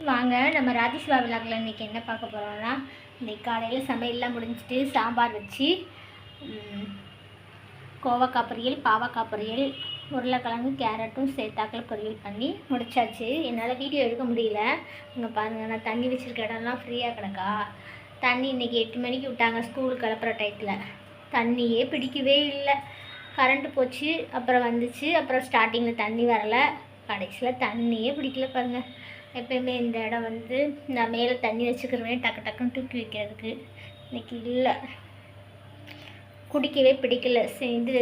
வாங்க நம்ம ராஜேஸ்வா விழாக்கில் இன்றைக்கி என்ன பார்க்க போகிறோம்னா, இன்றைக்கி காலையில் சமையல்லாம் முடிஞ்சிட்டு சாம்பார் வச்சு கோவக்காய் பொரியல், பாவக்காய் பொரியல், உருளைக்கிழங்கு கேரட்டும் சேர்த்தாக்கில் பொரியல் பண்ணி முடிச்சாச்சு. என்னால் வீடியோ எடுக்க முடியல. இங்கே பாருங்கள், நான் தண்ணி வச்சுருக்க இடம்லாம் ஃப்ரீயாக கிடக்கா. தண்ணி இன்றைக்கி 8 மணிக்கு விட்டாங்க ஸ்கூலுக்கு கிளப்புற டயத்தில். தண்ணியே பிடிக்கவே இல்லை. கரண்ட்டு போச்சு, அப்புறம் வந்துச்சு, அப்புறம் ஸ்டார்டிங்கில் தண்ணி வரலை, கடைசியில் தண்ணியே பிடிக்கல. பாருங்கள், எப்போயுமே இந்த இடம் வந்து நான் மேலே தண்ணி வச்சுக்கிறேன் டக்கு டக்குன்னு தூக்கி வைக்கிறதுக்கு. இன்றைக்கி இல்லை, குடிக்கவே பிடிக்கல. இது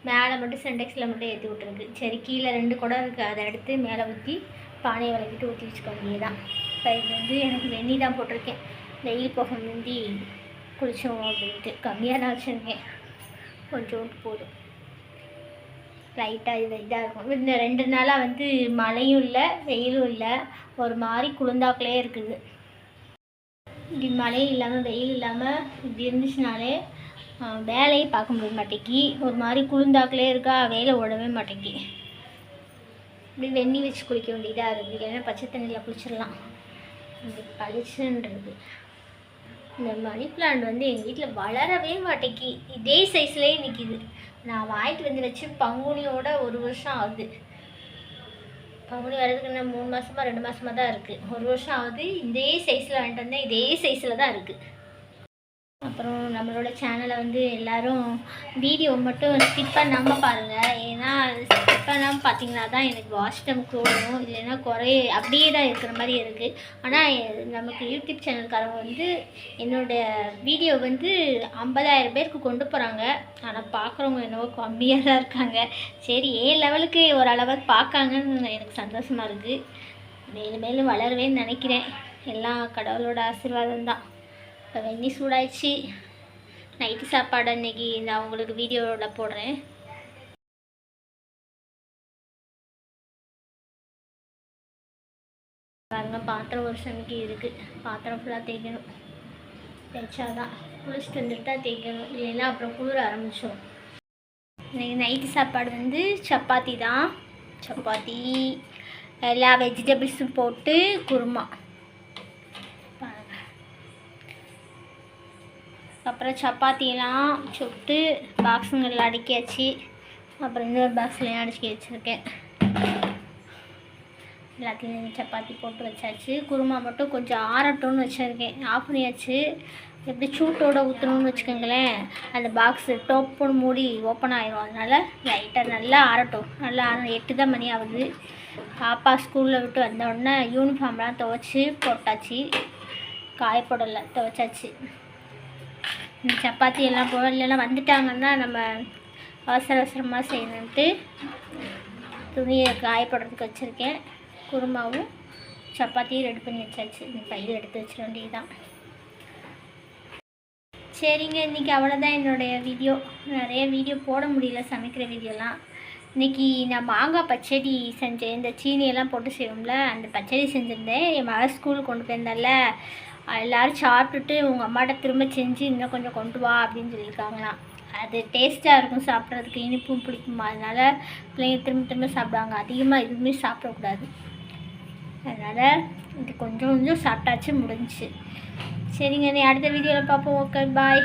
மேலே மட்டும் சென்டெக்ஸில் மட்டும் ஏற்றி விட்ருக்கு. சரி, கீழே 2 குடம் இருக்குது, அதை எடுத்து மேலே ஊற்றி பானையை விளக்கிட்டு ஊற்றி வச்சுக்க வேண்டியதான். இப்போ இது வந்து எனக்கு வெந்நி தான் போட்டிருக்கேன், வெயில் போக முந்தி குளித்தோம் அப்படின்ட்டு. கம்மியாக தான் வச்சுருக்கேன், கொஞ்சோண்டு போதும். லைட்டாக இதாக இருக்கும். இந்த 2 நாளாக வந்து மழையும் இல்லை வெயிலும் இல்லை, ஒரு மாதிரி குளிர்ந்தாக்கிலே இருக்குது. இப்படி மழையும் இல்லாமல் வெயில் இல்லாமல் இப்படி இருந்துச்சுனாலே வேலையை பார்க்க முடிய மாட்டேங்கி. ஒரு மாதிரி குளிர்ந்தாக்கிலே இருக்கா, வேலை ஓடவே மாட்டேங்கி. இப்படி வெந்நி வச்சு குளிக்க வேண்டியதாக இருக்குது, இல்லைன்னா பச்சை தண்ணியில் குளிச்சிடலாம். இப்படி பளிச்சுன்றது. இந்த மணி பிளான்ட் வந்து எங்கள் வீட்டில் வளரவே மாட்டேங்கி, இதே சைஸ்லேயே நிற்கிது. நான் வாங்கிட்டு வந்து வச்சு பங்குனியோட 1 வருஷம் ஆகுது. பங்குனி வர்றதுக்கு இன்னும் 3 மாதமாக 2 மாதமாக தான் இருக்குது. 1 வருஷம் ஆகுது. இதே சைஸில் வாங்கிட்டு வந்தேன், இதே சைஸில் தான் இருக்குது. அப்புறம் நம்மளோட சேனலை வந்து எல்லோரும் வீடியோ மட்டும் ஸ்கிப் பண்ணாமல் பாருங்கள். ஏன்னா ஸ்கிப் பண்ணாமல் பார்த்தீங்கன்னா தான் எனக்கு வாட்ச் டைம் கூடணும், இல்லைன்னா அப்படியே தான் இருக்கிற மாதிரி இருக்குது. ஆனால் நமக்கு யூடியூப் சேனல்காரங்க வந்து என்னோடய வீடியோ வந்து 50,000 பேருக்கு கொண்டு போகிறாங்க. ஆனால் பார்க்குறவங்க என்னவோ கம்மியாக தான் இருக்காங்க. சரி, லெவலுக்கு ஓரளவுக்கு பார்க்காங்கன்னு எனக்கு சந்தோஷமாக இருக்குது. மேலும் மேலும் வளருவேன்னு நினைக்கிறேன். எல்லாம் கடவுளோட ஆசீர்வாதம் தான். இப்போ வெந்நி சூடாயிடுச்சு. நைட்டு சாப்பாடு அன்றைக்கி நான் உங்களுக்கு வீடியோவில் போடுறேன். பாருங்க, பாத்திரம் ஒரு சமைக்கு இருக்குது. பாத்திரம் ஃபுல்லாக தேய்க்கணும். தேய்ச்சாதான் குளிச்சுட்டு வந்துட்டு தான் தேய்க்கணும், இல்லைன்னா அப்புறம் குளிர ஆரம்பிச்சோம். இன்றைக்கி நைட்டு சாப்பாடு வந்து சப்பாத்தி தான். சப்பாத்தி, எல்லா வெஜிடபிள்ஸும் போட்டு குருமா. அப்புறம் சப்பாத்தியெல்லாம் சுட்டு பாக்ஸுங்களில் அடுக்கியாச்சு. அப்புறம் இன்னொரு பாக்ஸ்லையும் அடிச்சு வச்சுருக்கேன். எல்லாத்துலேயும் சப்பாத்தி போட்டு வச்சாச்சு. குருமா மட்டும் கொஞ்சம் ஆறட்டும்னு வச்சுருக்கேன். ஆஃப் பண்ணியாச்சு. எப்படி சூட்டோடு ஊற்றணும்னு வச்சுக்கோங்களேன், அந்த பாக்ஸு டோப்புன்னு மூடி ஓப்பன் ஆகிடும். அதனால் லைட்டாக நல்லா ஆறட்டும். நல்லா 8 தான் மணி ஆகுது. பாப்பா ஸ்கூலில் விட்டு வந்தோடனே யூனிஃபார்ம்லாம் துவைச்சி போட்டாச்சு. காயப்படலை, துவைச்சாச்சு. இந்த சப்பாத்தி எல்லாம் இல்லைன்னா வந்துட்டாங்கன்னா நம்ம அவசரமாக செய்யணுன்ட்டு துணியை காயப்படுறதுக்கு வச்சுருக்கேன். குருமாவும் சப்பாத்தியும் ரெடி பண்ணி வச்சாச்சு. இந்த பையில் எடுத்து வச்சிட வேண்டியதுதான். சரிங்க, இன்றைக்கி அவ்வளோதான் என்னுடைய வீடியோ. நிறைய வீடியோ போட முடியல, சமைக்கிற வீடியோலாம். இன்றைக்கி நான் மாங்காய் பச்சடி செஞ்சேன். இந்த சீனியெல்லாம் போட்டு செய்வோம்ல, அந்த பச்சடி செஞ்சுருந்தேன். என் மகள் ஸ்கூலுக்கு கொண்டு போயிருந்தால, எல்லோரும் சாப்பிட்டுட்டு உங்கள் அம்மாட்ட திரும்ப செஞ்சு இன்னும் கொஞ்சம் கொண்டு வா அப்படின்னு சொல்லியிருக்காங்களாம். அது டேஸ்ட்டாக இருக்கும், சாப்பிட்றதுக்கு இனிப்பும் பிடிக்குமா. அதனால் பிள்ளைங்க திரும்ப திரும்ப சாப்பிடுவாங்க. அதிகமாக எதுவுமே சாப்பிடக்கூடாது. அதனால் இது கொஞ்சம் கொஞ்சம் சாப்பிட்டாச்சு, முடிஞ்சிச்சு. சரிங்க, நீ அடுத்த வீடியோவில் பார்ப்போம். ஓகே, பாய்.